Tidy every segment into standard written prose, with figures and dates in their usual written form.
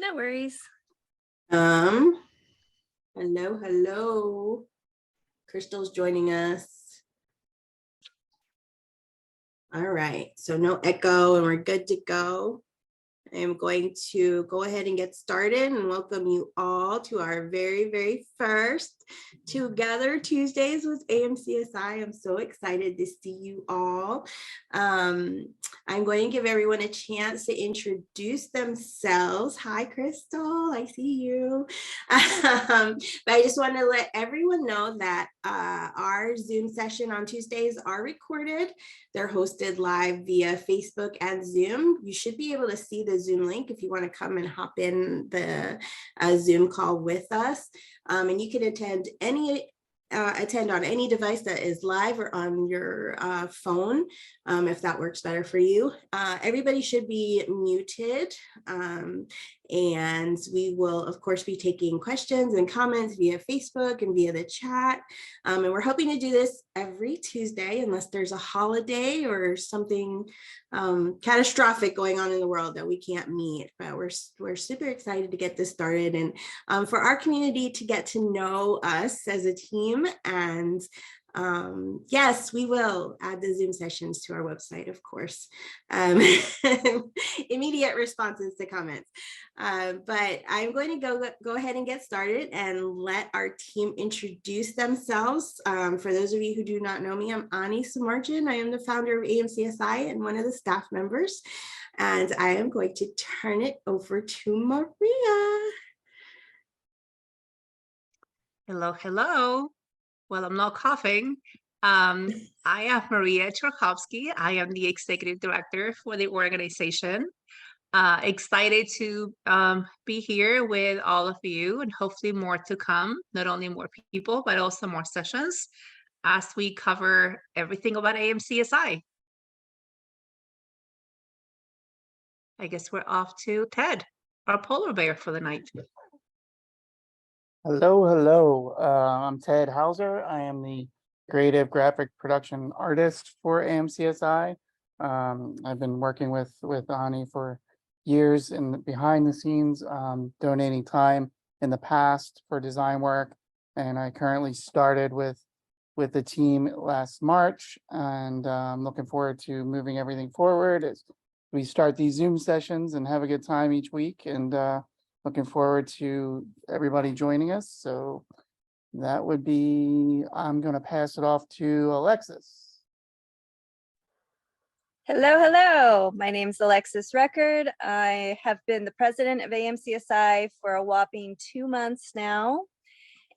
No worries. Hello, hello. Crystal's joining us. All right, so no echo and we're good to go. I am going to go ahead and get started and welcome you all to our very first Together Tuesdays with AMCSI. I'm so excited to see you all. I'm going to give everyone a chance to introduce themselves. Hi, Crystal, I see you. But I just want to let everyone know that our Zoom session on Tuesdays are recorded. They're hosted live via Facebook and Zoom. You should be able to see the Zoom link if you want to come and hop in the Zoom call with us. And you can attend on any device that is live or on your phone, if that works better for you. Everybody should be muted, and we will of course be taking questions and comments via Facebook and via the chat. And we're hoping to do this every Tuesday unless there's a holiday or something catastrophic going on in the world that we can't meet. But we're super excited to get this started and for our community to get to know us as a team. And yes, we will add the Zoom sessions to our website, of course. Immediate responses to comments. But I'm going to go ahead and get started and let our team introduce themselves. For those of you who do not know me, I'm Ani Sumarjan. I am the founder of AMCSI and one of the staff members. And I am going to turn it over to Maria. Hello. Well, I'm not coughing. I am Maria Churkovsky. I am the executive director for the organization. Excited to be here with all of you and hopefully more to come, not only more people, but also more sessions as we cover everything about AMCSI. I guess we're off to Ted, our polar bear for the night. Hello. I'm Ted Hauser. I am the creative graphic production artist for AMCSI. I've been working with Ani for years in behind the scenes, donating time in the past for design work. And I currently started with the team last March, and I'm looking forward to moving everything forward as we start these Zoom sessions and have a good time each week. And looking forward to everybody joining us. So that would be, I'm going to pass it off to Alexis. Hello. My name's Alexis Record. I have been the president of AMCSI for a whopping 2 months now.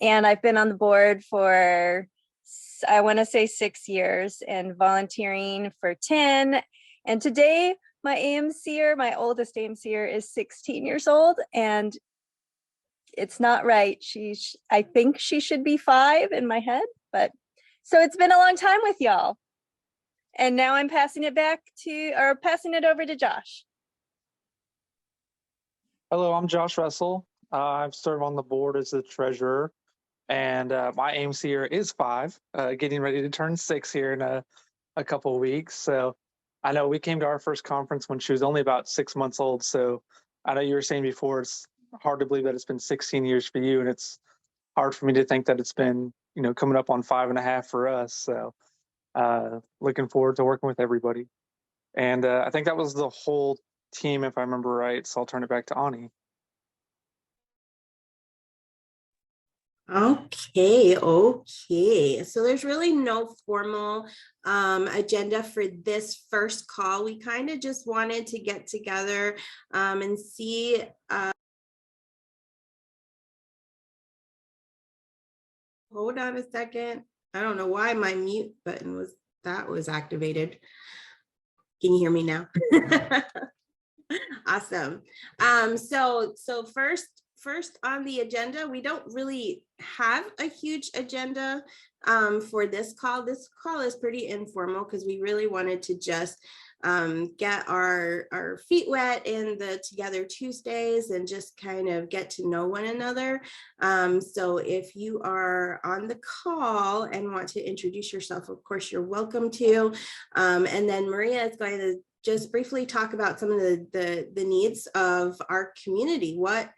And I've been on the board for, I want to say 6 years, and volunteering for 10. And today, my AMCer, my oldest AMCer, is 16 years old, and it's not right. I think she should be 5 in my head, but so it's been a long time with y'all. And now I'm passing it over to Josh. Hello, I'm Josh Russell. I've served on the board as the treasurer, and my AMCer is 5, getting ready to turn 6 here in a couple of weeks. So I know we came to our first conference when she was only about 6 months old. So I know you were saying before, it's hard to believe that it's been 16 years for you. And it's hard for me to think that it's been, coming up on 5.5 for us. So looking forward to working with everybody. And I think that was the whole team, if I remember right. So I'll turn it back to Ani. Okay. So there's really no formal agenda for this first call. We kind of just wanted to get together and see hold on a second. I don't know why my mute button was activated. Can you hear me now? Awesome. So first on the agenda, we don't really have a huge agenda for this call. This call is pretty informal because we really wanted to just get our feet wet in the Together Tuesdays and just kind of get to know one another. So if you are on the call and want to introduce yourself, of course, you're welcome to. And then Maria is going to just briefly talk about some of the needs of our community, what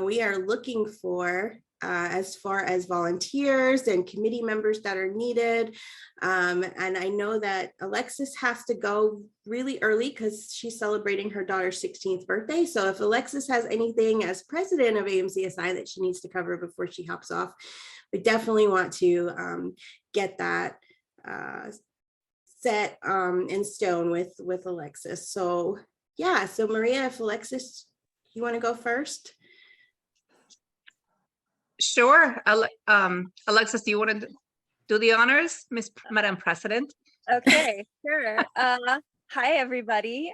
we are looking for as far as volunteers and committee members that are needed. And I know that Alexis has to go really early because she's celebrating her daughter's 16th birthday. So if Alexis has anything as president of AMCSI that she needs to cover before she hops off, we definitely want to get that set in stone with Alexis. So yeah, so Maria, if Alexis, you want to go first? Sure. Alexis, do you want to do the honors, Madam President? Okay, sure. Hi, everybody.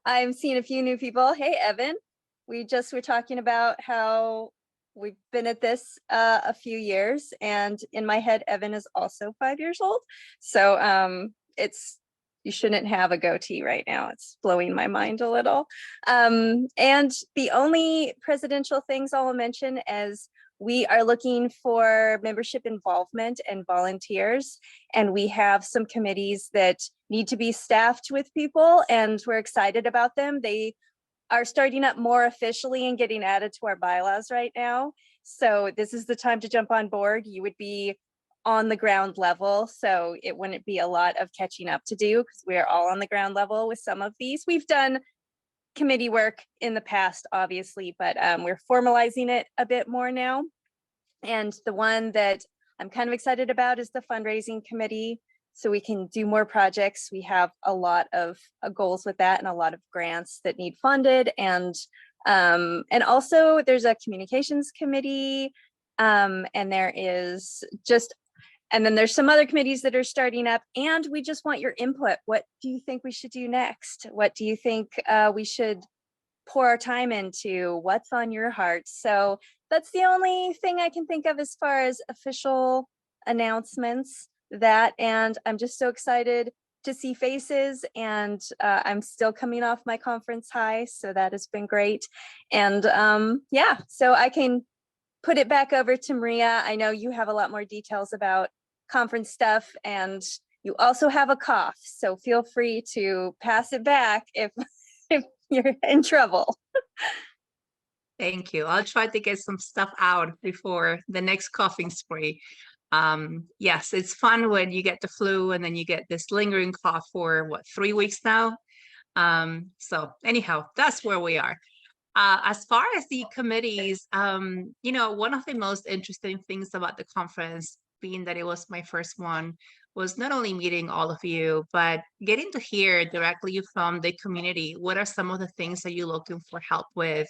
I'm seeing a few new people. Hey, Evan. We just were talking about how we've been at this a few years, and in my head, Evan is also 5 years old. So you shouldn't have a goatee right now. It's blowing my mind a little. And the only presidential things I'll mention is we are looking for membership involvement and volunteers, and we have some committees that need to be staffed with people, and we're excited about them. They are starting up more officially and getting added to our bylaws right now. So this is the time to jump on board. You would be on the ground level, so it wouldn't be a lot of catching up to do because we're all on the ground level with some of these. We've done committee work in the past, obviously, but we're formalizing it a bit more now. And the one that I'm kind of excited about is the fundraising committee, so we can do more projects. We have a lot of goals with that and a lot of grants that need funded. And also there's a communications committee, and there is just, and then there's some other committees that are starting up, and we just want your input. What do you think we should do next? What do you think we should pour our time into? What's on your heart? So that's the only thing I can think of as far as official announcements. That, and I'm just so excited to see faces, and I'm still coming off my conference high, so that has been great. And yeah, so I can put it back over to Maria. I know you have a lot more details about conference stuff, and you also have a cough, so feel free to pass it back if you're in trouble. Thank you. I'll try to get some stuff out before the next coughing spree. Yes, it's fun when you get the flu and then you get this lingering cough for what, 3 weeks now. So anyhow, that's where we are. As far as the committees, you know, one of the most interesting things about the conference, being that it was my first one, was not only meeting all of you, but getting to hear directly from the community. What are some of the things that you're looking for help with?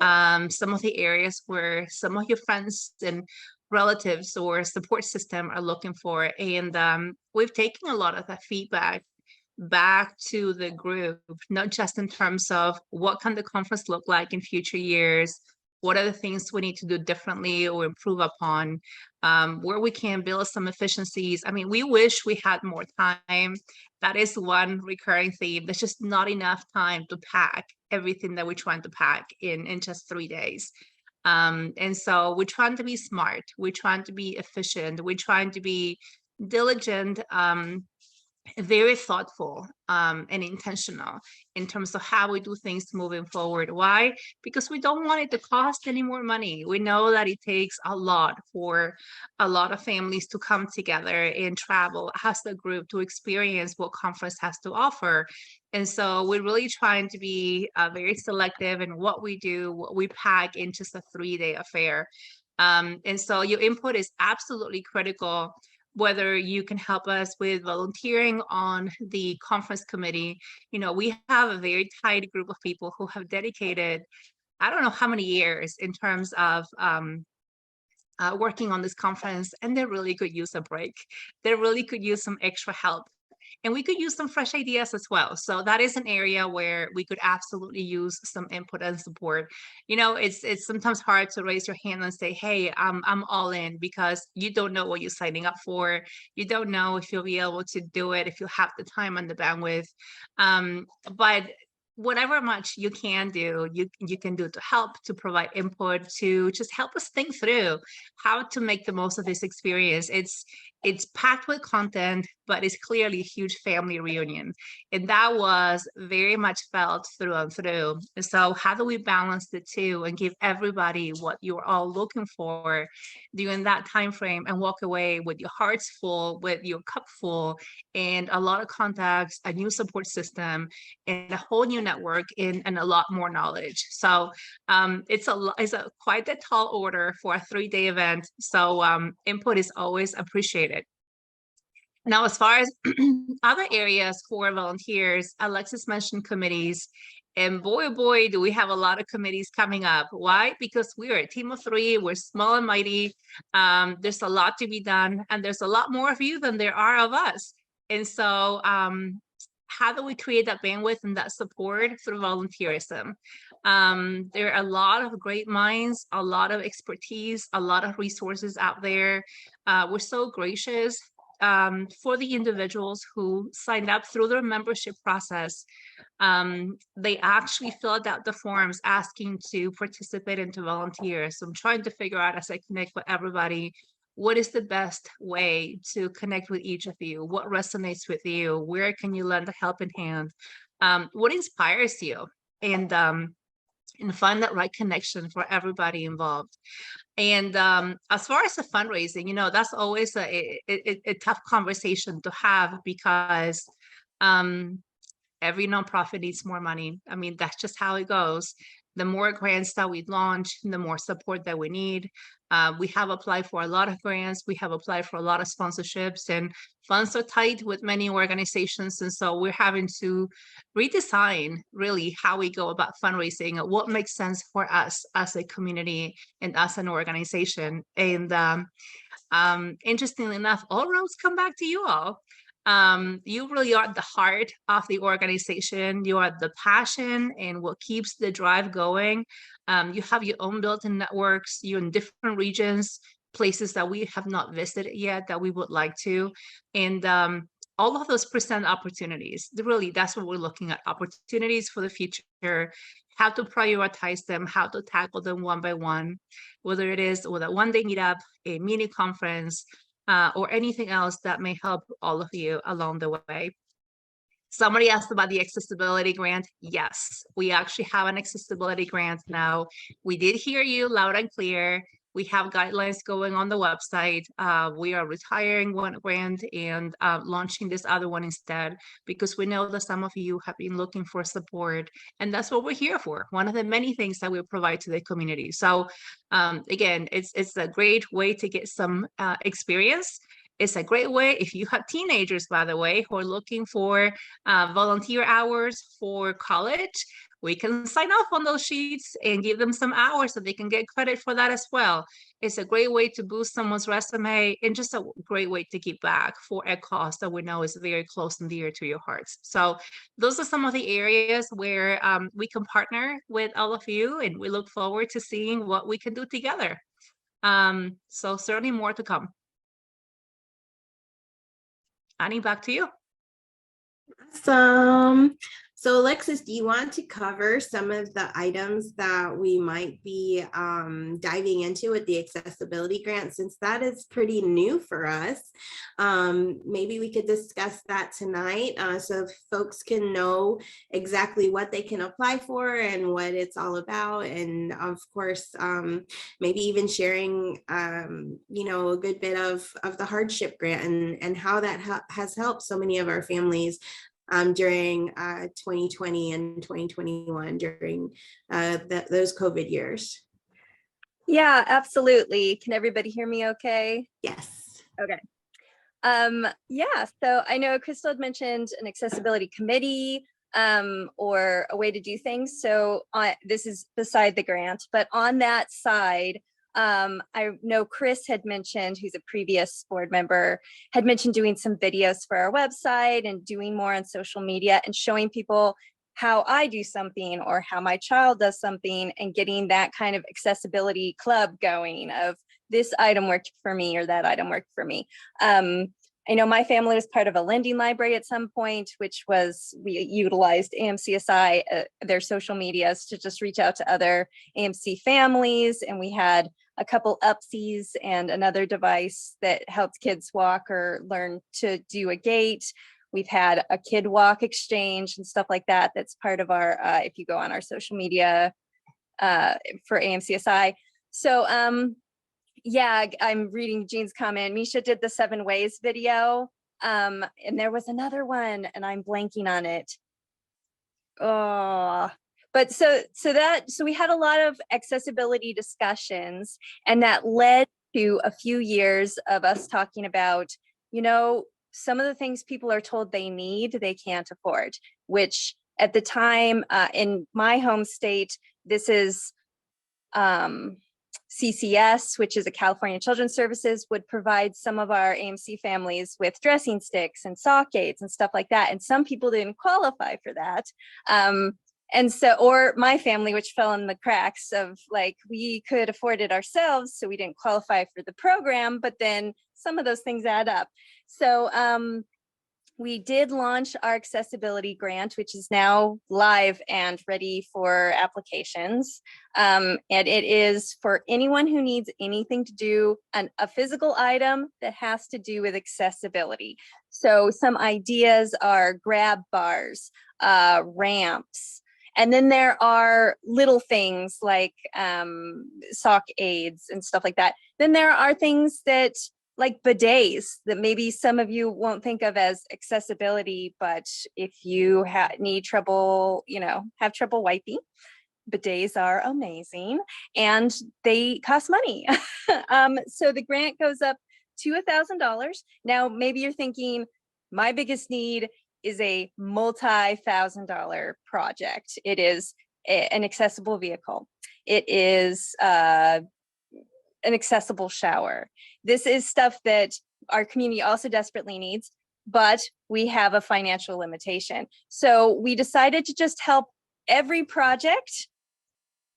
Some of the areas where some of your friends and relatives or support system are looking for. And we've taken a lot of that feedback back to the group, not just in terms of what can the conference look like in future years, what are the things we need to do differently or improve upon, where we can build some efficiencies. I mean, we wish we had more time. That is one recurring theme. There's just not enough time to pack everything that we're trying to pack in just 3 days. And so we're trying to be smart. We're trying to be efficient. We're trying to be diligent, very thoughtful, and intentional in terms of how we do things moving forward. Why? Because we don't want it to cost any more money. We know that it takes a lot for a lot of families to come together and travel as a group to experience what conference has to offer. And so we're really trying to be very selective in what we do, what we pack in just a 3-day affair. And so your input is absolutely critical, whether you can help us with volunteering on the conference committee. You know, we have a very tight group of people who have dedicated, I don't know how many years in terms of working on this conference, and they really could use a break. They really could use some extra help. And we could use some fresh ideas as well. So that is an area where we could absolutely use some input and support. You know, it's sometimes hard to raise your hand and say, hey, I'm all in, because you don't know what you're signing up for. You don't know if you'll be able to do it, if you have the time and the bandwidth. But whatever much you can do, you can do to help, to provide input, to just help us think through how to make the most of this experience. It's packed with content. but it's clearly a huge family reunion. And that was very much felt through and through. And so how do we balance the two and give everybody what you're all looking for during that time frame and walk away with your hearts full, with your cup full, and a lot of contacts, a new support system, and a whole new network, and a lot more knowledge. So it's a quite a tall order for a 3-day event. So input is always appreciated. Now, as far as other areas for volunteers, Alexis mentioned committees. And boy, oh boy, do we have a lot of committees coming up. Why? Because we are a team of 3. We're small and mighty. There's a lot to be done. And there's a lot more of you than there are of us. And so how do we create that bandwidth and that support through volunteerism? There are a lot of great minds, a lot of expertise, a lot of resources out there. We're so gracious for the individuals who signed up through their membership process. They actually filled out the forms asking to participate and to volunteer. So I'm trying to figure out, as I connect with everybody, what is the best way to connect with each of you? What resonates with you? Where can you lend a helping hand? What inspires you? And find that right connection for everybody involved. And as far as the fundraising, you know, that's always a tough conversation to have, because every nonprofit needs more money. I mean, that's just how it goes. The more grants that we launch, the more support that we need. We have applied for a lot of grants. We have applied for a lot of sponsorships, and funds are tight with many organizations. And so we're having to redesign really how we go about fundraising, what makes sense for us as a community and as an organization. And interestingly enough, all roads come back to you all. You really are the heart of the organization. You are the passion and what keeps the drive going. You have your own built-in networks. You're in different regions, places that we have not visited yet that we would like to. And all of those present opportunities. Really, that's what we're looking at, opportunities for the future, how to prioritize them, how to tackle them one by one, whether it is with a one-day meetup, a mini conference, or anything else that may help all of you along the way. Somebody asked about the accessibility grant. Yes, we actually have an accessibility grant now. We did hear you loud and clear. We have guidelines going on the website. We are retiring one grant and launching this other one instead, because we know that some of you have been looking for support, and that's what we're here for. One of the many things that we provide to the community. So again, it's a great way to get some experience. It's a great way, if you have teenagers, by the way, who are looking for volunteer hours for college, we can sign off on those sheets and give them some hours so they can get credit for that as well. It's a great way to boost someone's resume, and just a great way to give back for a cause that we know is very close and dear to your hearts. So those are some of the areas where we can partner with all of you, and we look forward to seeing what we can do together. So certainly more to come. Annie, back to you. Awesome. So Alexis, do you want to cover some of the items that we might be diving into with the accessibility grant, since that is pretty new for us? Maybe we could discuss that tonight so folks can know exactly what they can apply for and what it's all about. And of course, maybe even sharing, you know, a good bit of the hardship grant and how that has helped so many of our families during 2020 and 2021 during those COVID years. Yeah, absolutely. Can everybody hear me okay? Yes. Okay. Yeah, so I know Crystal had mentioned an accessibility committee or a way to do things. So this is beside the grant, but on that side, I know Chris had mentioned, who's a previous board member, had mentioned doing some videos for our website and doing more on social media and showing people how I do something or how my child does something, and getting that kind of accessibility club going of this item worked for me or that item worked for me. I know my family was part of a lending library at some point, which was, we utilized AMCSI, their social medias, to just reach out to other AMC families. And we had a couple Upsies and another device that helps kids walk or learn to do a gait. We've had a kid walk exchange and stuff like that. That's part of our, if you go on our social media for AMCSI. So yeah, I'm reading Jean's comment. Misha did the 7 ways video. And there was another one and I'm blanking on it. Oh, but so we had a lot of accessibility discussions, and that led to a few years of us talking about, you know, some of the things people are told they need, they can't afford, which at the time in my home state, this is CCS, which is a California Children's Services, would provide some of our AMC families with dressing sticks and sock aids and stuff like that. And some people didn't qualify for that. And so, or my family, which fell in the cracks of like, we could afford it ourselves, so we didn't qualify for the program, but then some of those things add up. So we did launch our accessibility grant, which is now live and ready for applications. And it is for anyone who needs anything to do a physical item that has to do with accessibility. So some ideas are grab bars, ramps, and then there are little things like sock aids and stuff like that. Then there are things that like bidets that maybe some of you won't think of as accessibility, but if you need trouble, you know, have trouble wiping, bidets are amazing and they cost money. So the grant goes up to $1,000. Now, maybe you're thinking, my biggest need is a multi-$1,000 project. It is an accessible vehicle. It is an accessible shower. This is stuff that our community also desperately needs, but we have a financial limitation. So we decided to just help every project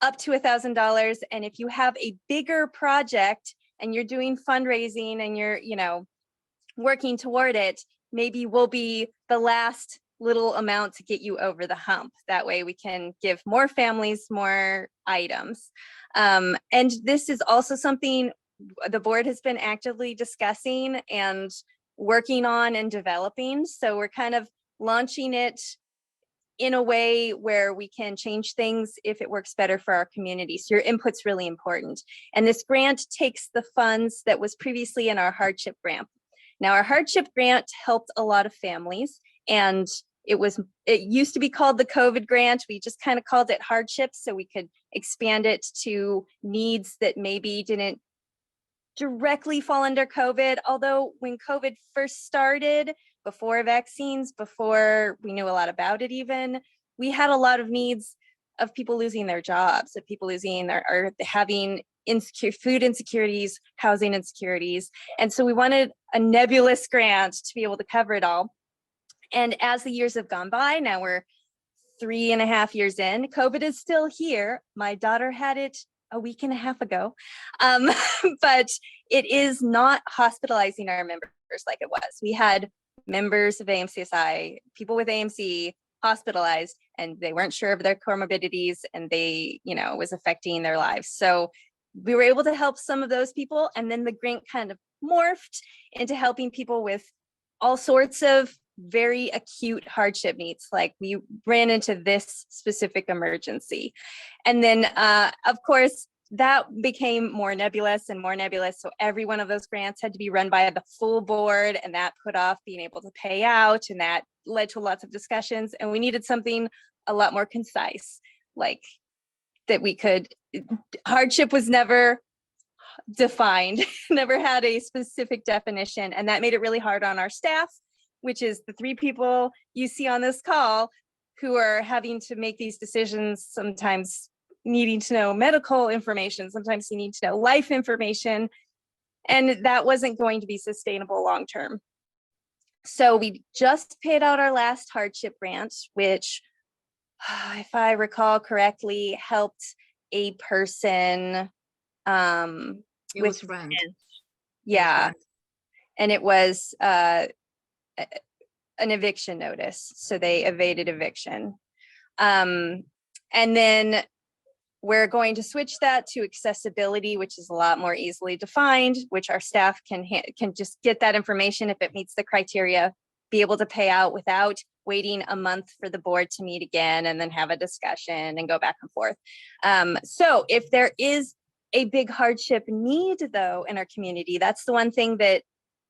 up to $1,000. And if you have a bigger project and you're doing fundraising and you're, you know, working toward it, maybe we'll be the last little amount to get you over the hump. That way we can give more families more items. And this is also something the board has been actively discussing and working on and developing. So we're kind of launching it in a way where we can change things if it works better for our community. So your input's really important. And this grant takes the funds that was previously in our hardship grant. Now, our hardship grant helped a lot of families, and it used to be called the COVID grant. We just kind of called it hardship so we could expand it to needs that maybe didn't directly fall under COVID. Although when COVID first started, before vaccines, before we knew a lot about it even, we had a lot of needs of people losing their jobs, of people losing or having food insecurities, housing insecurities. And so we wanted a nebulous grant to be able to cover it all. And as the years have gone by, now we're 3.5 years in, COVID is still here. My daughter had it a week and a half ago, but it is not hospitalizing our members like it was. We had members of AMCSI, people with AMC hospitalized, and they weren't sure of their comorbidities, and they, you know, was affecting their lives. So we were able to help some of those people, and then the grant kind of morphed into helping people with all sorts of very acute hardship needs. Like we ran into this specific emergency. And then of course, that became more nebulous and more nebulous. So every one of those grants had to be run by the full board, and that put off being able to pay out, and that led to lots of discussions. And we needed something a lot more concise, like that we could, hardship was never defined, never had a specific definition. And that made it really hard on our staff, which is the 3 people you see on this call who are having to make these decisions, sometimes needing to know medical information, sometimes you need to know life information, and that wasn't going to be sustainable long-term. So we just paid out our last hardship grant, which, if I recall correctly, helped a person It was rent. Yeah. Rent. And it was an eviction notice. So they evaded eviction. And then we're going to switch that to accessibility, which is a lot more easily defined, which our staff can just get that information if it meets the criteria, be able to pay out without waiting a month for the board to meet again and then have a discussion and go back and forth. So if there is a big hardship need though in our community, that's the one thing that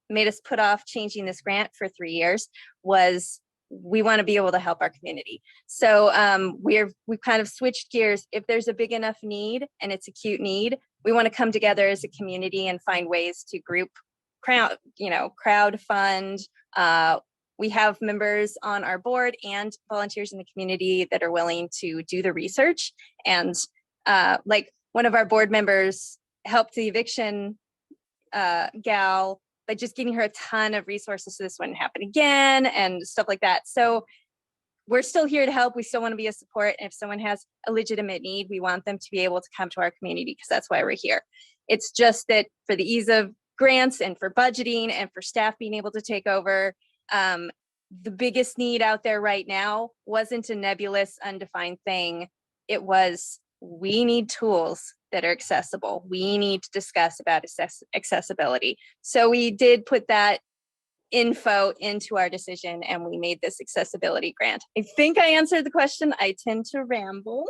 made us put off changing this grant for 3 years, was we want to be able to help our community. So we've kind of switched gears. If there's a big enough need and it's acute need, we want to come together as a community and find ways to crowd fund. We have members on our board and volunteers in the community that are willing to do the research. And like one of our board members helped the eviction gal by just giving her a ton of resources so this wouldn't happen again and stuff like that. So we're still here to help. We still want to be a support. And if someone has a legitimate need, we want them to be able to come to our community because that's why we're here. It's just that for the ease of grants and for budgeting and for staff being able to take over, the biggest need out there right now wasn't a nebulous, undefined thing. It was, we need tools that are accessible. We need to discuss about accessibility. So we did put that info into our decision and we made this accessibility grant. I think I answered the question. I tend to ramble.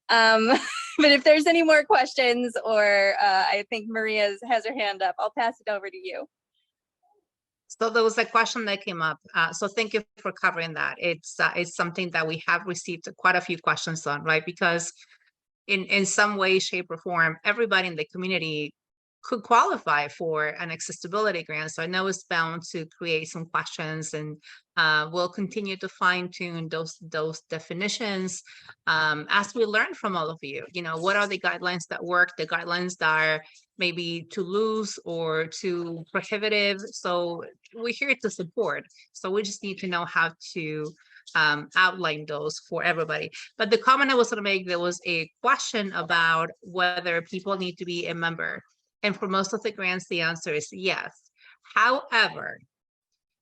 But if there's any more questions, or I think Maria has her hand up, I'll pass it over to you. So there was a question that came up. So thank you for covering that. It's something that we have received quite a few questions on, right? Because in some way, shape, or form, everybody in the community could qualify for an accessibility grant. So I know it's bound to create some questions, and we'll continue to fine tune those definitions as we learn from all of you. You know, what are the guidelines that work, the guidelines that are maybe too loose or too prohibitive? So we're here to support. So we just need to know how to outline those for everybody. But the comment I was going to make, there was a question about whether people need to be a member. And for most of the grants, the answer is yes. However,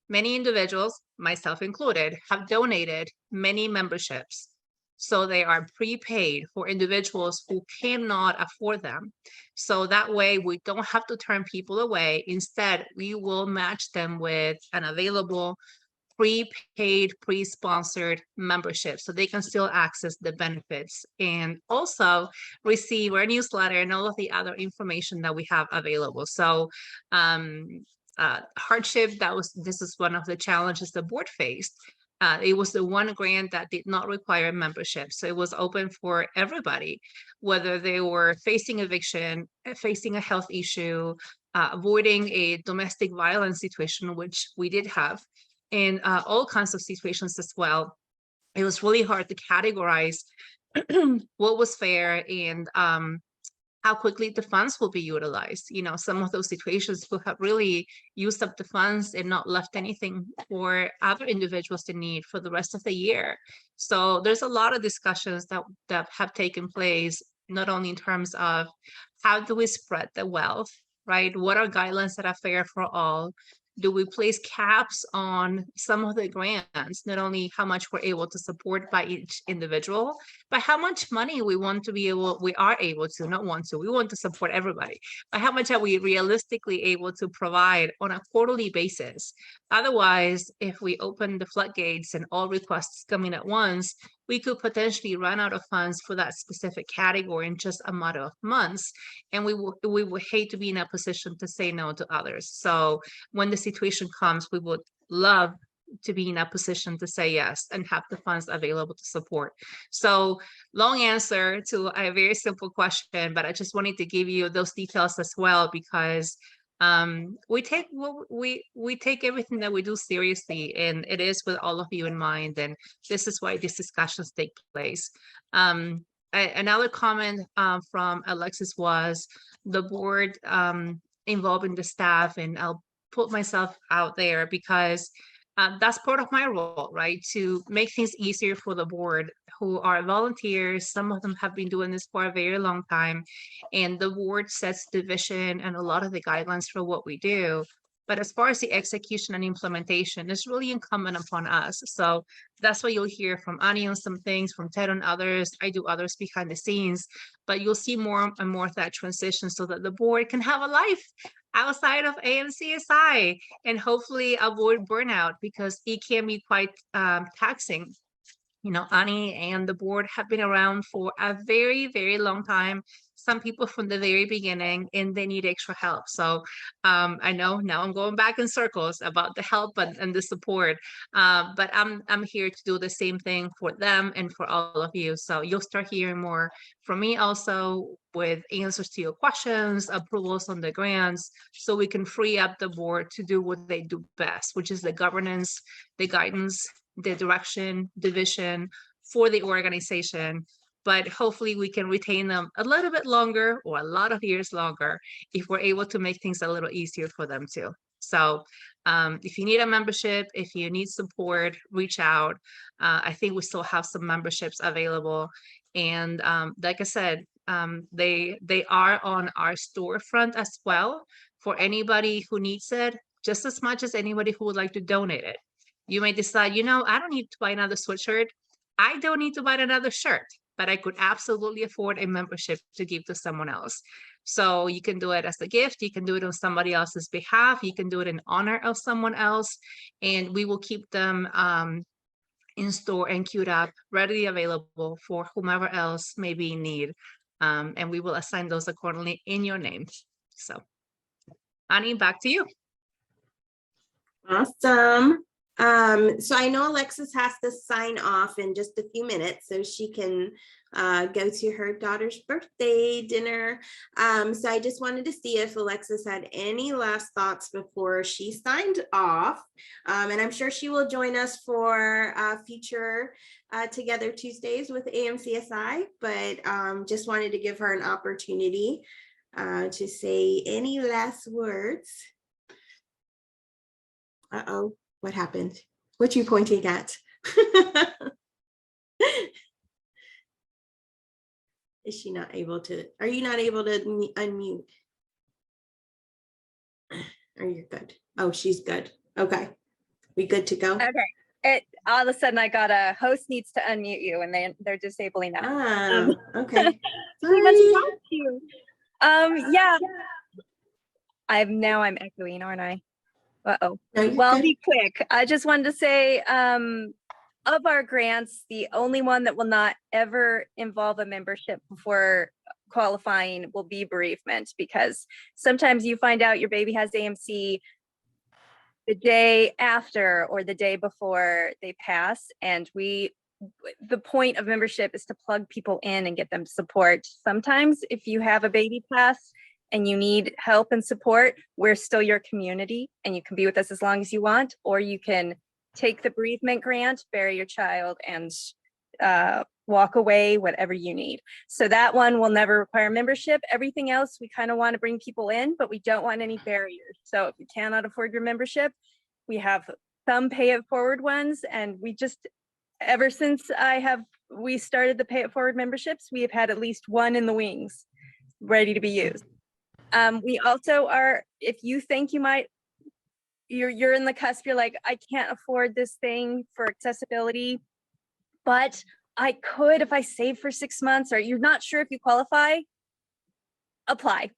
many individuals, myself included, have donated many memberships. So they are prepaid for individuals who cannot afford them. So that way we don't have to turn people away. Instead, we will match them with an available prepaid, pre-sponsored membership so they can still access the benefits and also receive our newsletter and all of the other information that we have available. So hardship, this is one of the challenges the board faced. It was the one grant that did not require membership. So it was open for everybody, whether they were facing eviction, facing a health issue, avoiding a domestic violence situation, which we did have, in all kinds of situations as well. It was really hard to categorize what was fair and how quickly the funds will be utilized. You know, some of those situations will have really used up the funds and not left anything for other individuals to need for the rest of the year. So there's a lot of discussions that have taken place, not only in terms of how do we spread the wealth, right? What are guidelines that are fair for all? Do we place caps on some of the grants, not only how much we're able to support by each individual, but how much money we are able to, not want to, we want to support everybody, but how much are we realistically able to provide on a quarterly basis? Otherwise, if we open the floodgates and all requests coming at once, we could potentially run out of funds for that specific category in just a matter of months. And we would hate to be in a position to say no to others. So when the situation comes, we would love to be in a position to say yes and have the funds available to support. So long answer to a very simple question, but I just wanted to give you those details as well, because we take everything that we do seriously, and it is with all of you in mind, and this is why these discussions take place. Another comment from Alexis was the board involving the staff, and I'll put myself out there because that's part of my role, right? To make things easier for the board, who are volunteers. Some of them have been doing this for a very long time, and the board sets the vision and a lot of the guidelines for what we do. But as far as the execution and implementation, it's really incumbent upon us. So that's what you'll hear from Ani on some things, from Ted on others. I do others behind the scenes, but you'll see more and more of that transition so that the board can have a life outside of AMCSI and hopefully avoid burnout, because it can be quite taxing. You know, Ani and the board have been around for a very, very long time. Some people from the very beginning, and they need extra help. So I know now I'm going back in circles about the help and the support, but I'm here to do the same thing for them and for all of you. So you'll start hearing more from me also with answers to your questions, approvals on the grants, so we can free up the board to do what they do best, which is the governance, the guidance, the direction, the vision for the organization. But hopefully we can retain them a little bit longer or a lot of years longer if we're able to make things a little easier for them too. So if you need a membership, if you need support, reach out. I think we still have some memberships available. And like I said, they are on our storefront as well for anybody who needs it, just as much as anybody who would like to donate it. You may decide, you know, I don't need to buy another sweatshirt. I don't need to buy another shirt, but I could absolutely afford a membership to give to someone else. So you can do it as a gift. You can do it on somebody else's behalf. You can do it in honor of someone else. And we will keep them in store and queued up, readily available for whomever else may be in need. And we will assign those accordingly in your name. So, Ani, back to you. Awesome. So I know Alexis has to sign off in just a few minutes so she can go to her daughter's birthday dinner. So I just wanted to see if Alexis had any last thoughts before she signed off. And I'm sure she will join us for future Together Tuesdays with AMCSI, but just wanted to give her an opportunity to say any last words. Uh-oh, what happened? What you pointing at? Is she not able to, are you not able to unmute? Are you good? Oh, she's good. Okay. We good to go? Okay. All of a sudden I got a host needs to unmute you and they're disabling that. Ah, okay. We must Sorry. talk to you. Yeah. I'm echoing, aren't I? Uh-oh. No, you're Well, I'll good. be quick. I just wanted to say, of our grants, the only one that will not ever involve a membership before qualifying will be bereavement, because sometimes you find out your baby has AMC the day after or the day before they pass. And the point of membership is to plug people in and get them support. Sometimes if you have a baby pass and you need help and support, we're still your community and you can be with us as long as you want, or you can take the bereavement grant, bury your child, and walk away, whatever you need. So that one will never require membership. Everything else, we kind of want to bring people in, but we don't want any barriers. So if you cannot afford your membership, we have some pay it forward ones. And we just, ever since we started the pay it forward memberships, we have had at least one in the wings ready to be used. We also are, if you think you might, you're in the cusp, you're like, I can't afford this thing for accessibility, but I could if I save for 6 months, or you're not sure if you qualify, apply.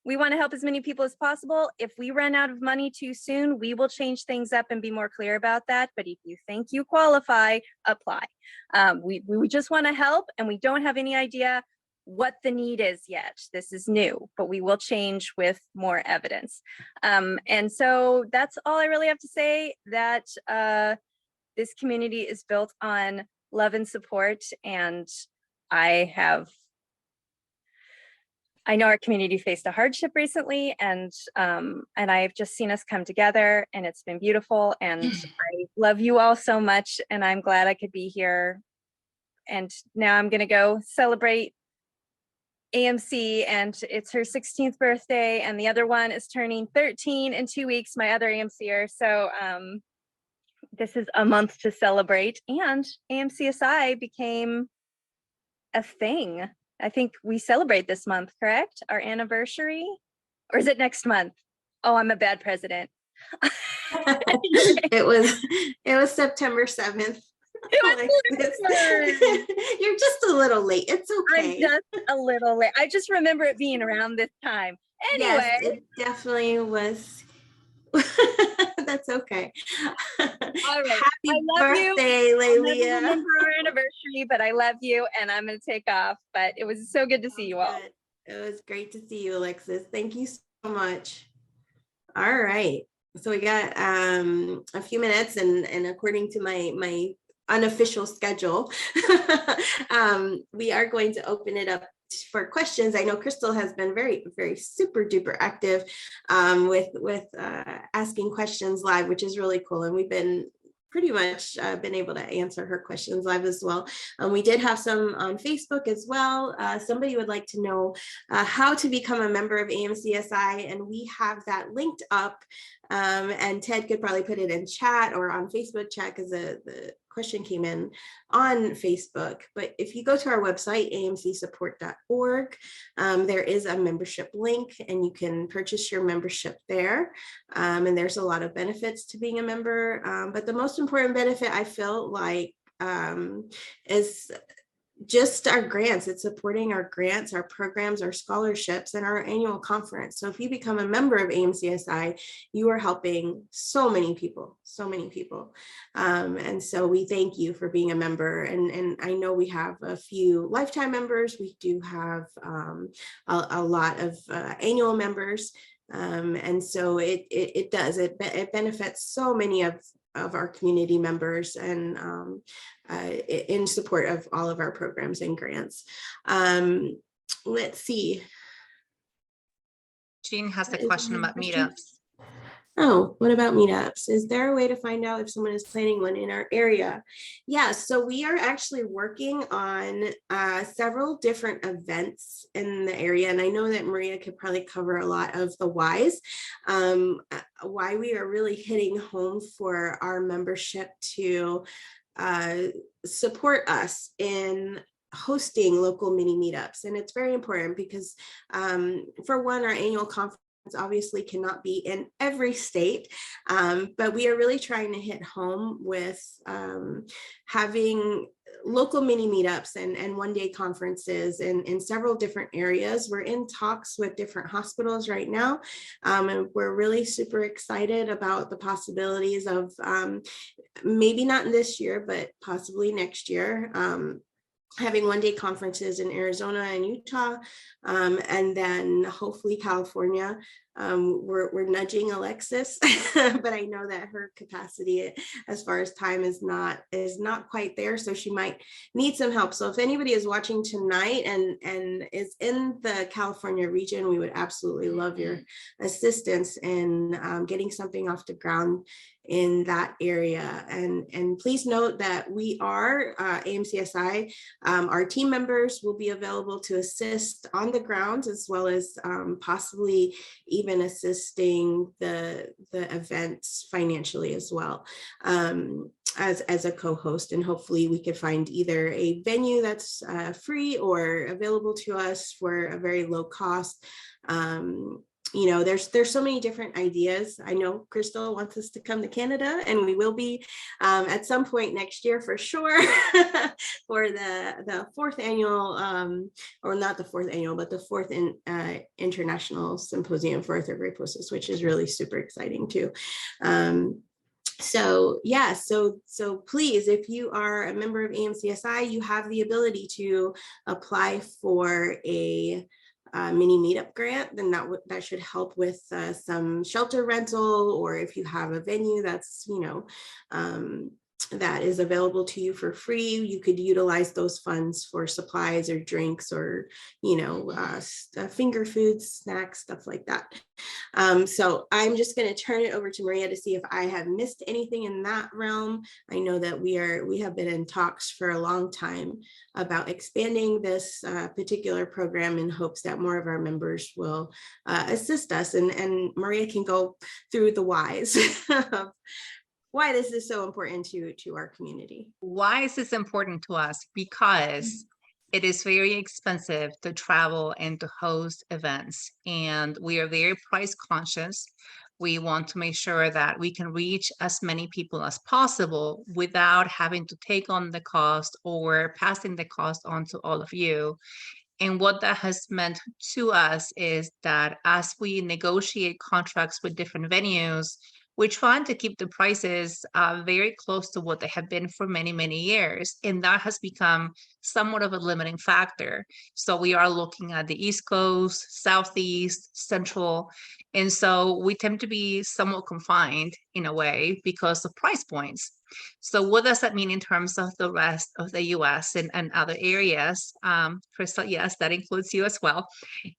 We want to help as many people as possible. If we run out of money too soon, we will change things up and be more clear about that. But if you think you qualify, apply. We just want to help, and we don't have any idea what the need is yet. This is new, but we will change with more evidence. And so that's all I really have to say, that this community is built on love and support. And I know our community faced a hardship recently, and I've just seen us come together, and it's been beautiful. And I love you all so much, and I'm glad I could be here. And now I'm gonna go celebrate AMC, and it's her 16th birthday, and the other one is turning 13 in 2 weeks, my other AMCer. So this is a month to celebrate, and AMCSI became a thing. I think we celebrate this month, correct? Our anniversary, or is it next month? Oh, I'm a bad president. It was September 7th. You're just a little late. It's I'm okay. just a little late. I just remember it being around this time. Anyway, Yes, it definitely was. That's okay. all right. Happy I love you. birthday, I'll never Lelia. remember our anniversary, but I love you and I'm going to take off. But it was so good to see you all. Good. It was great to see you, Alexis. Thank you so much. All right. So we got a few minutes, and according to my unofficial schedule, we are going to open it up for questions. I know Crystal has been very, very super duper active with asking questions live, which is really cool. And we've been pretty much been able to answer her questions live as well. We did have some on Facebook as well. Somebody would like to know how to become a member of AMCSI, and we have that linked up. And Ted could probably put it in chat or on Facebook chat, because the question came in on Facebook. But if you go to our website, amcsupport.org, there is a membership link and you can purchase your membership there. And there's a lot of benefits to being a member. But the most important benefit, I feel like, is just our grants. It's supporting our grants, our programs, our scholarships, and our annual conference. So if you become a member of AMCSI, you are helping so many people, so many people. And so we thank you for being a member. And I know we have a few lifetime members. We do have a lot of annual members. And so it benefits so many of our community members, and in support of all of our programs and grants. Let's see. Jean has a question about meetups. Oh, what about meetups? Is there a way to find out if someone is planning one in our area? Yeah, so we are actually working on several different events in the area. And I know that Maria could probably cover a lot of the whys, why we are really hitting home for our membership to support us in hosting local mini meetups. And it's very important because for one, our annual conference obviously cannot be in every state, but we are really trying to hit home with having local mini meetups and one-day conferences in several different areas. We're in talks with different hospitals right now, and we're really super excited about the possibilities of maybe not this year, but possibly next year, having one-day conferences in Arizona and Utah, and then hopefully California. We're nudging Alexis, but I know that her capacity as far as time is not quite there, so she might need some help. So if anybody is watching tonight and is in the California region, we would absolutely love your assistance in getting something off the ground in that area. And please note that we are AMCSI. Our team members will be available to assist on the ground, as well as possibly even assisting the events financially as well, as a co-host. And hopefully we could find either a venue that's free or available to us for a very low cost. You know, there's so many different ideas. I know Crystal wants us to come to Canada, and we will be at some point next year for sure for the fourth annual, or not the fourth annual, but the fourth International Symposium for Arthrogryposis, which is really super exciting too. So yeah, so please, if you are a member of AMCSI, you have the ability to apply for a mini meetup grant. Then that should help with some shelter rental, or if you have a venue that's, you know, that is available to you for free, you could utilize those funds for supplies or drinks, or, you know, finger foods, snacks, stuff like that. So I'm just going to turn it over to Maria to see if I have missed anything in that realm. I know that we have been in talks for a long time about expanding this particular program in hopes that more of our members will assist us, and Maria can go through the whys of why this is so important to our community. Why is this important to us? Because it is very expensive to travel and to host events, and we are very price conscious. We want to make sure that we can reach as many people as possible without having to take on the cost or passing the cost on to all of you. And what that has meant to us is that as we negotiate contracts with different venues, we're trying to keep the prices very close to what they have been for many, many years. And that has become somewhat of a limiting factor. So we are looking at the East Coast, Southeast, Central. And so we tend to be somewhat confined in a way because of price points. So what does that mean in terms of the rest of the US and other areas? Crystal, yes, that includes you as well.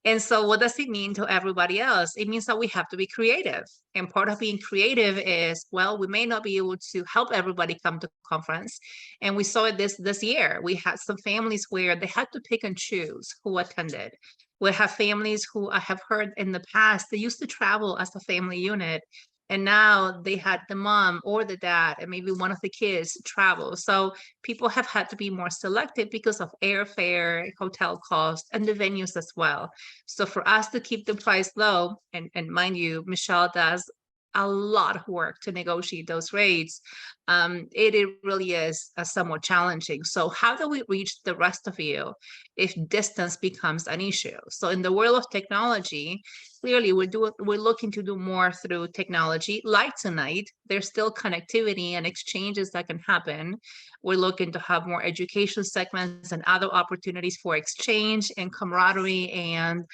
And so what does it mean to everybody else? It means that we have to be creative. And part of being creative is, well, we may not be able to help everybody come to conference. And we saw it this year. We had some families where they had to pick and choose who attended. We have families who I have heard in the past, they used to travel as a family unit. And now they had the mom or the dad and maybe one of the kids travel. So people have had to be more selective because of airfare, hotel cost, and the venues as well. So for us to keep the price low, and mind you, Michelle does a lot of work to negotiate those rates, it really is somewhat challenging. So how do we reach the rest of you if distance becomes an issue? So in the world of technology, clearly we're looking to do more through technology. Like tonight, there's still connectivity and exchanges that can happen. We're looking to have more education segments and other opportunities for exchange and camaraderie and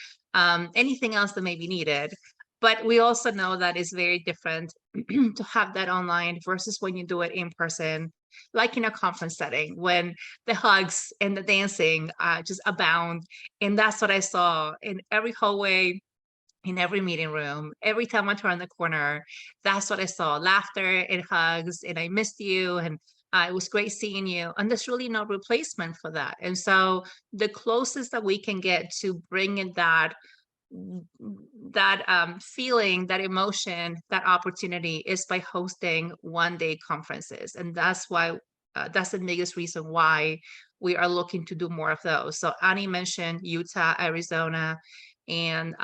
anything else that may be needed. But we also know that it's very different to have that online versus when you do it in person, like in a conference setting, when the hugs and the dancing just abound. And that's what I saw in every hallway, in every meeting room. Every time I turned the corner, that's what I saw: laughter and hugs, and I missed you, and it was great seeing you. And there's really no replacement for that. And so the closest that we can get to bringing that feeling, that emotion, that opportunity is by hosting one-day conferences. And that's why that's the biggest reason why we are looking to do more of those. So Annie mentioned Utah, Arizona, and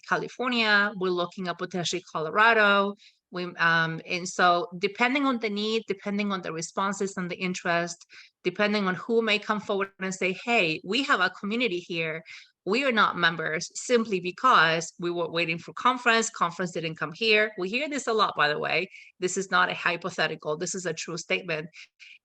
California. We're looking at potentially Colorado. And so depending on the need, depending on the responses and the interest, depending on who may come forward and say, hey, we have a community here. We are not members simply because we were waiting for conference didn't come here. We hear this a lot, by the way. This is not a hypothetical. This is a true statement.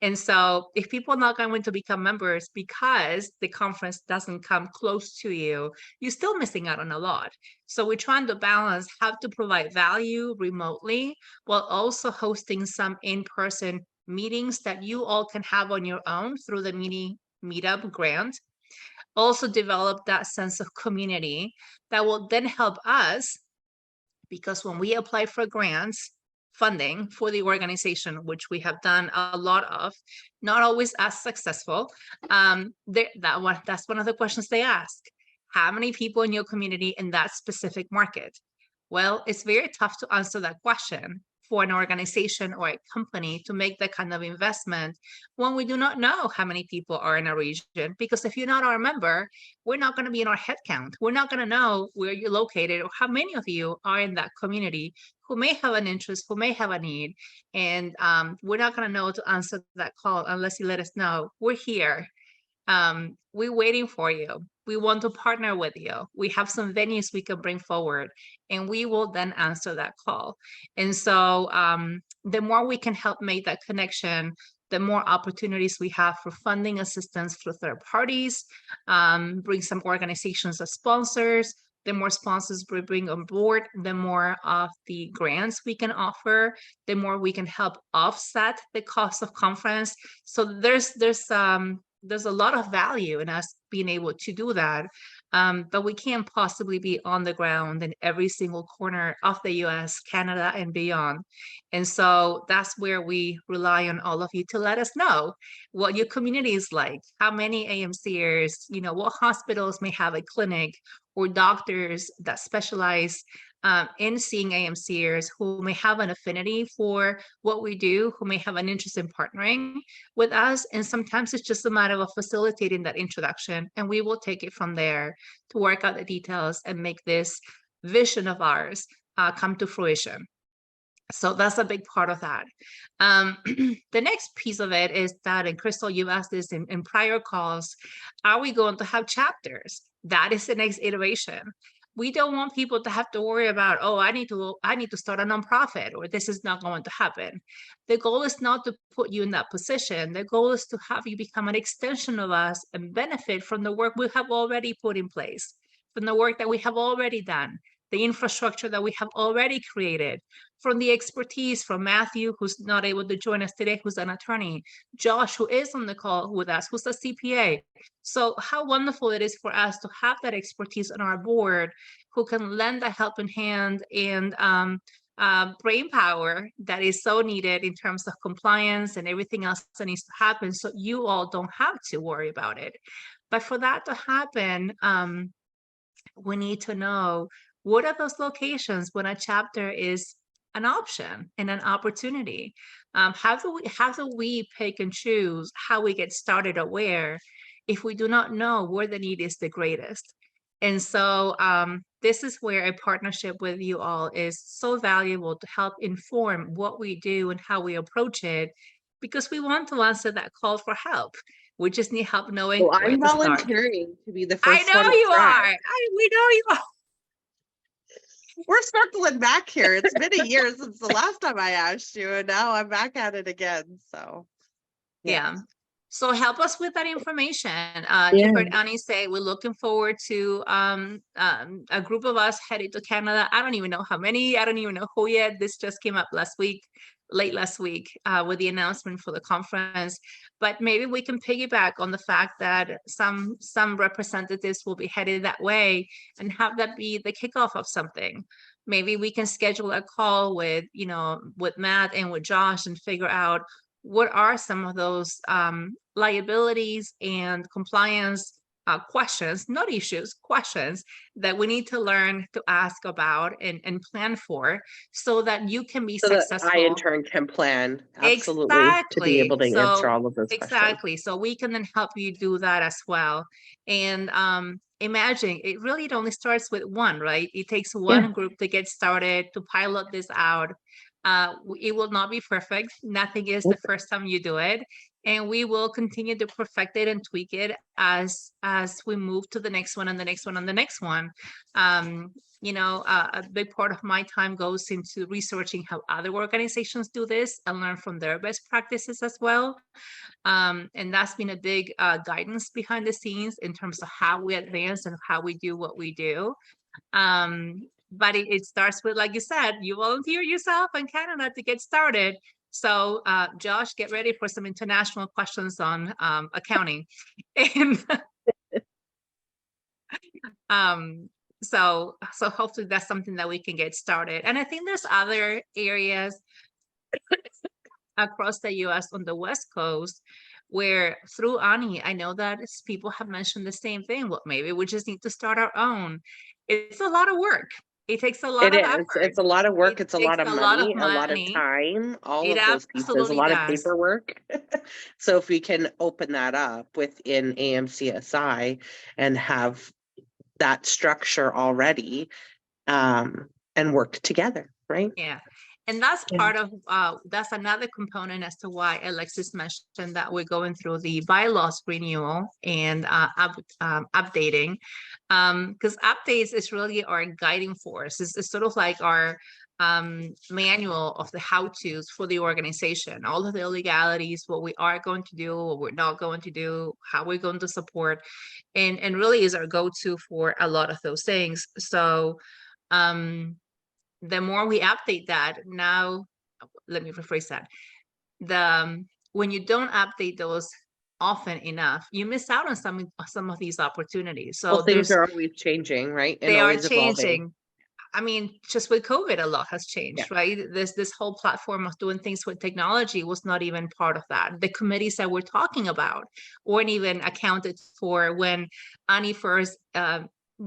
And so if people are not going to become members because the conference doesn't come close to you, you're still missing out on a lot. So we're trying to balance how to provide value remotely while also hosting some in-person meetings that you all can have on your own through the mini meetup grant. Also develop that sense of community that will then help us, because when we apply for grants, funding for the organization, which we have done a lot of, not always as successful, that's one of the questions they ask. How many people in your community in that specific market? Well, it's very tough to answer that question for an organization or a company to make that kind of investment when we do not know how many people are in a region. Because if you're not our member, we're not going to be in our head count. We're not going to know where you're located or how many of you are in that community who may have an interest, who may have a need. And we're not going to know to answer that call unless you let us know. We're here. We're waiting for you. We want to partner with you. We have some venues we can bring forward, and we will then answer that call. And so the more we can help make that connection, the more opportunities we have for funding assistance through third parties, bring some organizations as sponsors. The more sponsors we bring on board, the more of the grants we can offer, the more we can help offset the cost of conference. So there's a lot of value in us being able to do that, but we can't possibly be on the ground in every single corner of the US, Canada, and beyond. And so that's where we rely on all of you to let us know what your community is like, how many AMCers, what hospitals may have a clinic or doctors that specialize in seeing AMCers who may have an affinity for what we do, who may have an interest in partnering with us. And sometimes it's just a matter of facilitating that introduction, and we will take it from there to work out the details and make this vision of ours come to fruition. So that's a big part of that. The next piece of it is that, and Crystal, you've asked this in prior calls, are we going to have chapters? That is the next iteration. We don't want people to have to worry about, oh, I need to start a nonprofit, or this is not going to happen. The goal is not to put you in that position. The goal is to have you become an extension of us and benefit from the work we have already put in place, from the work that we have already done, the infrastructure that we have already created, from the expertise from Matthew, who's not able to join us today, who's an attorney, Josh, who is on the call with us, who's a CPA. So how wonderful it is for us to have that expertise on our board, who can lend a helping hand and brain power that is so needed in terms of compliance and everything else that needs to happen, so you all don't have to worry about it. But for that to happen, we need to know, what are those locations when a chapter is an option and an opportunity? How do we pick and choose how we get started or where, if we do not know where the need is the greatest? And so this is where a partnership with you all is so valuable to help inform what we do and how we approach it, because we want to answer that call for help. We just need help knowing Well, where I'm to start. volunteering to be the I first know one to you try. are. We know you are. We're circling back here. It's been a year since the last time I asked you, and now I'm back at it again. So, Yeah. So help us with that information. Yeah. You heard Annie say we're looking forward to a group of us headed to Canada. I don't even know how many. I don't even know who yet. This just came up late last week with the announcement for the conference. But maybe we can piggyback on the fact that some representatives will be headed that way, and have that be the kickoff of something. Maybe we can schedule a call with Matt and with Josh and figure out what are some of those liabilities and compliance questions, not issues, questions that we need to learn to ask about and plan for, so that you can be so that successful. I in turn can plan absolutely to be able to answer all of those questions. Exactly. So we can then help you do that as well. And imagine, it really only starts with one, right? It takes one group to get started, to pilot this out. It will not be perfect. Nothing is the first time you do it. And we will continue to perfect it and tweak it as we move to the next one and the next one and the next one. A big part of my time goes into researching how other organizations do this and learn from their best practices as well. And that's been a big guidance behind the scenes in terms of how we advance and how we do what we do. But it starts with, like you said, you volunteer yourself in Canada to get started. So Josh, get ready for some international questions on accounting. And so hopefully that's something that we can get started. And I think there's other areas across the US on the West Coast where, through Ani, I know that people have mentioned the same thing. Well, maybe we just need to start our own. It's a lot of work. It takes a lot of effort. It's a lot of work. It's a lot of takes money, a lot of time, all of those pieces, a absolutely lot of does. paperwork. So if we can open that up within AMCSI and have that structure already, and work together, right? Yeah. And that's part of, that's another component as to why Alexis mentioned that we're going through the bylaws renewal and updating. Because updates is really our guiding force. It's sort of like our manual of the how-tos for the organization, all of the legalities, what we are going to do, what we're not going to do, how we're going to support, and really is our go-to for a lot of those things. So the more we update that, now, let me rephrase that. When you don't update those often enough, you miss out on some of these opportunities. So well, things are always changing, right? And they are always evolving. changing. I mean, just with COVID, a lot has changed, right? This whole platform of doing things with technology was not even part of that. The committees that we're talking about weren't even accounted for when Ani first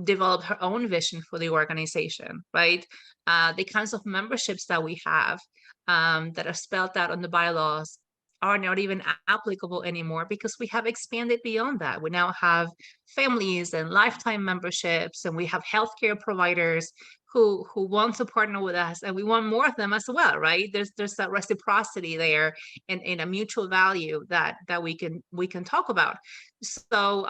develop her own vision for the organization, right? The kinds of memberships that we have that are spelled out on the bylaws are not even applicable anymore because we have expanded beyond that. We now have families and lifetime memberships, and we have healthcare providers who want to partner with us, and we want more of them as well, right? There's that reciprocity there and a mutual value that we can talk about. So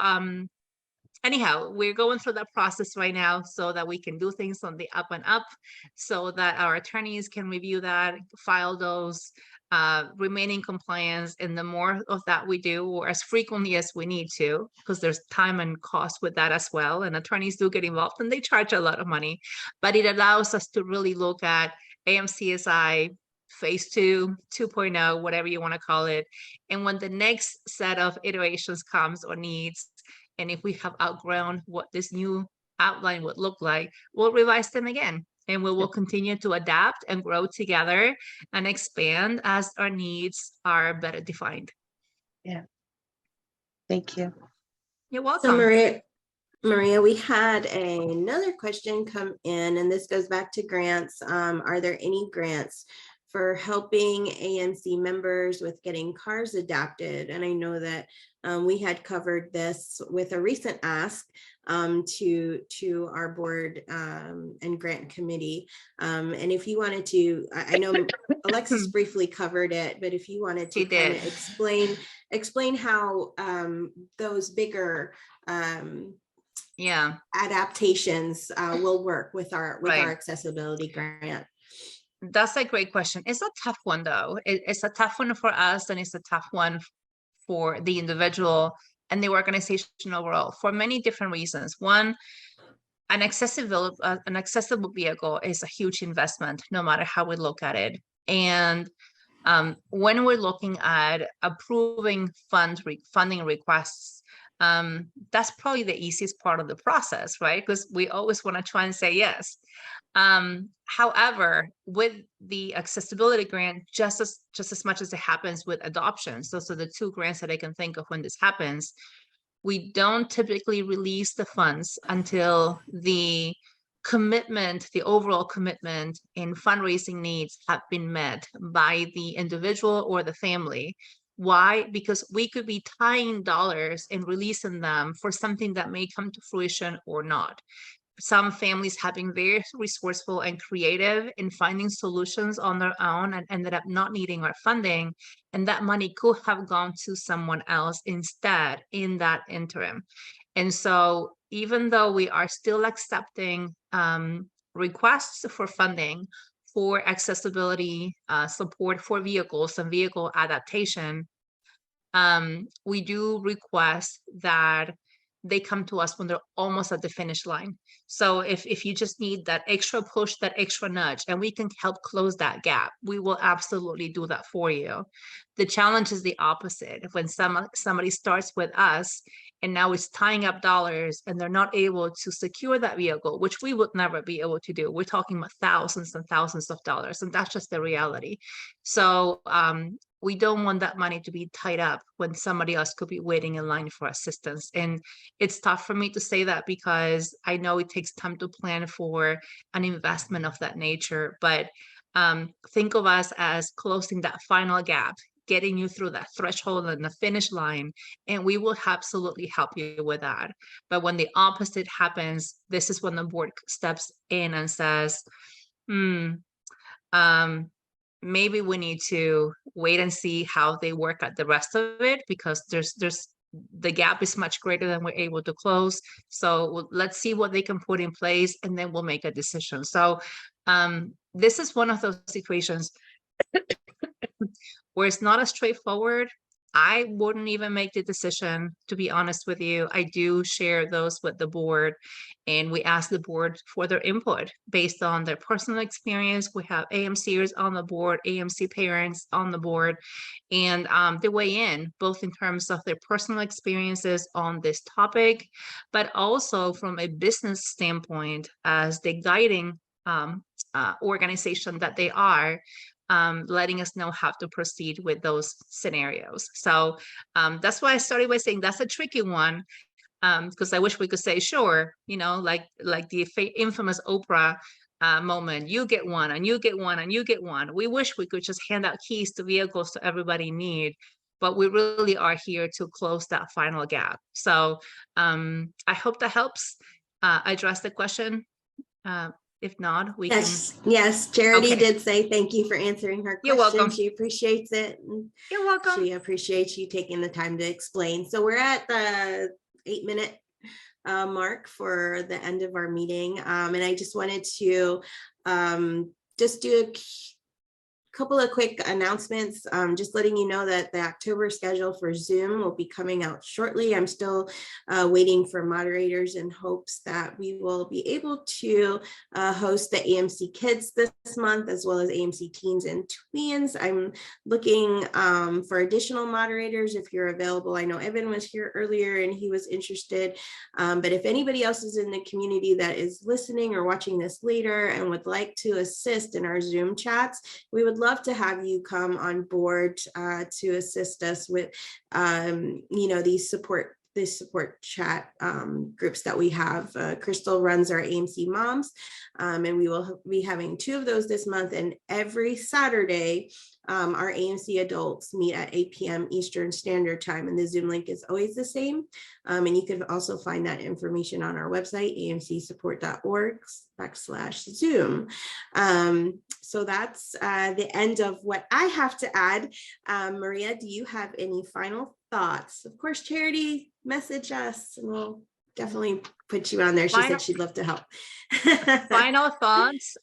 anyhow, we're going through that process right now so that we can do things on the up and up, so that our attorneys can review that, file those, remain in compliance. And the more of that we do, or as frequently as we need to, because there's time and cost with that as well. And attorneys do get involved and they charge a lot of money, but it allows us to really look at AMCSI phase 2, 2.0, whatever you want to call it. And when the next set of iterations comes or needs, and if we have outgrown what this new outline would look like, we'll revise them again. And we will continue to adapt and grow together and expand as our needs are better defined. Thank you. You're So welcome. Maria, we had another question come in, and this goes back to grants. Are there any grants for helping AMC members with getting cars adapted? And I know that we had covered this with a recent ask to our board and grant committee. And if you wanted to, I know Alexis briefly covered it, but if you wanted to She kind did. of explain how those bigger Yeah, adaptations will work with our Right. accessibility grant. that's a great question. It's a tough one though. It's a tough one for us, and it's a tough one for the individual and the organization overall for many different reasons. One, an accessible vehicle is a huge investment, no matter how we look at it. And when we're looking at approving funding requests, that's probably the easiest part of the process, right? Because we always want to try and say yes. However, with the accessibility grant, just as much as it happens with adoption, so the two grants that I can think of when this happens, we don't typically release the funds until the overall commitment in fundraising needs have been met by the individual or the family. Why? Because we could be tying dollars and releasing them for something that may come to fruition or not. Some families have been very resourceful and creative in finding solutions on their own and ended up not needing our funding. And that money could have gone to someone else instead in that interim. And so even though we are still accepting requests for funding for accessibility support for vehicles and vehicle adaptation, we do request that they come to us when they're almost at the finish line. So if you just need that extra push, that extra nudge, and we can help close that gap, we will absolutely do that for you. The challenge is the opposite. When somebody starts with us and now is tying up dollars and they're not able to secure that vehicle, which we would never be able to do. We're talking about thousands and thousands of dollars, and that's just the reality. So we don't want that money to be tied up when somebody else could be waiting in line for assistance. And it's tough for me to say that because I know it takes time to plan for an investment of that nature. But think of us as closing that final gap, getting you through that threshold and the finish line, and we will absolutely help you with that. But when the opposite happens, this is when the board steps in and says, maybe we need to wait and see how they work at the rest of it, because the gap is much greater than we're able to close. So let's see what they can put in place, and then we'll make a decision. So this is one of those situations where it's not as straightforward. I wouldn't even make the decision, to be honest with you. I do share those with the board, and we ask the board for their input based on their personal experience. We have AMCers on the board, AMC parents on the board, and they weigh in both in terms of their personal experiences on this topic, but also from a business standpoint as the guiding organization that they are, letting us know how to proceed with those scenarios. So that's why I started by saying that's a tricky one. Because I wish we could say, sure, you know, like the infamous Oprah moment, you get one and you get one and you get one. We wish we could just hand out keys to vehicles to everybody in need, but we really are here to close that final gap. So I hope that helps address the question. If not, we can. Yes, Charity Okay. did say thank you for answering her You're question. welcome. She appreciates it. And You're welcome. she appreciates you taking the time to explain. So we're at the 8-minute mark for the end of our meeting. And I just wanted to just do a couple of quick announcements, just letting you know that the October schedule for Zoom will be coming out shortly. I'm still waiting for moderators in hopes that we will be able to host the AMC Kids this month, as well as AMC Teens and Tweens. I'm looking for additional moderators if you're available. I know Evan was here earlier and he was interested, but if anybody else is in the community that is listening or watching this later and would like to assist in our Zoom chats, we would love to have you come on board to assist us with, you know, these support chat groups that we have. Crystal runs our AMC Moms, and we will be having 2 of those this month. And every Saturday, our AMC adults meet at 8 p.m. Eastern Standard Time, and the Zoom link is always the same. And you can also find that information on our website, amcsupport.org/Zoom. So that's the end of what I have to add. Maria, do you have any final thoughts? Of course, Charity, message us and we'll definitely put you on there. She said she'd love to help. Final thoughts.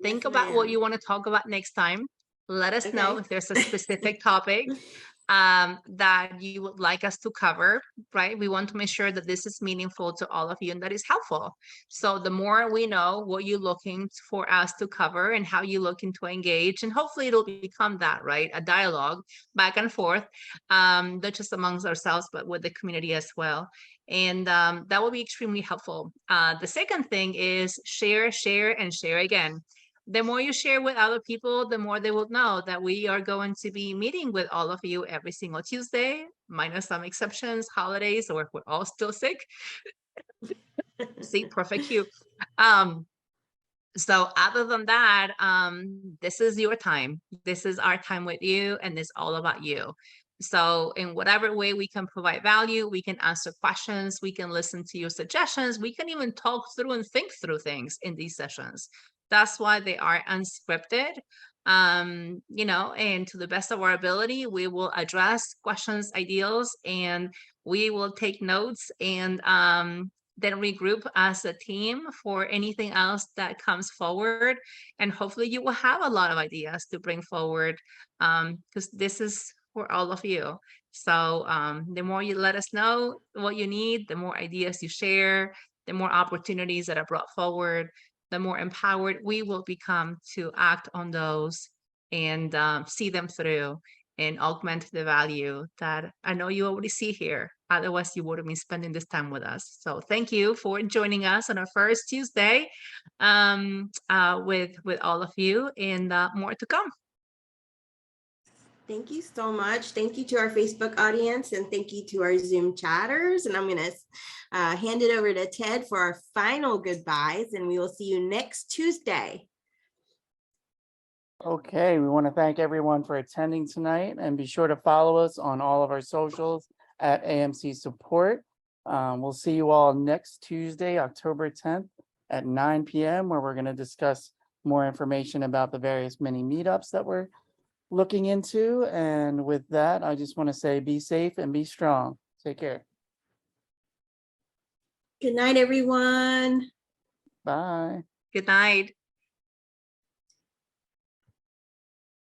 Think Yes, about what ma'am. you want to talk about next time. Let us know Okay. if there's a specific topic that you would like us to cover, right? We want to make sure that this is meaningful to all of you and that is helpful. So the more we know what you're looking for us to cover and how you're looking to engage, and hopefully it'll become that, right? A dialogue back and forth, not just amongst ourselves, but with the community as well. And that will be extremely helpful. The second thing is share, and share again. The more you share with other people, the more they will know that we are going to be meeting with all of you every single Tuesday, minus some exceptions, holidays, or if we're all still sick. See, perfect cue. So other than that, this is your time. This is our time with you, and it's all about you. So in whatever way we can provide value, we can answer questions, we can listen to your suggestions, we can even talk through and think through things in these sessions. That's why they are unscripted. You know, and to the best of our ability, we will address questions, ideals, and we will take notes and then regroup as a team for anything else that comes forward. And hopefully you will have a lot of ideas to bring forward, because this is for all of you. So the more you let us know what you need, the more ideas you share, the more opportunities that are brought forward, the more empowered we will become to act on those and see them through and augment the value that I know you already see here. Otherwise, you would have been spending this time with us. So thank you for joining us on our first Tuesday with all of you, and more to come. Thank you so much. Thank you to our Facebook audience, and thank you to our Zoom chatters. And I'm going to hand it over to Ted for our final goodbyes, and we will see you next Tuesday. Okay, we want to thank everyone for attending tonight, and be sure to follow us on all of our socials at AMC Support. We'll see you all next Tuesday, October 10th at 9 p.m., where we're going to discuss more information about the various mini meetups that we're looking into. And with that, I just want to say be safe and be strong. Take care. Good night, everyone. Bye. Good night.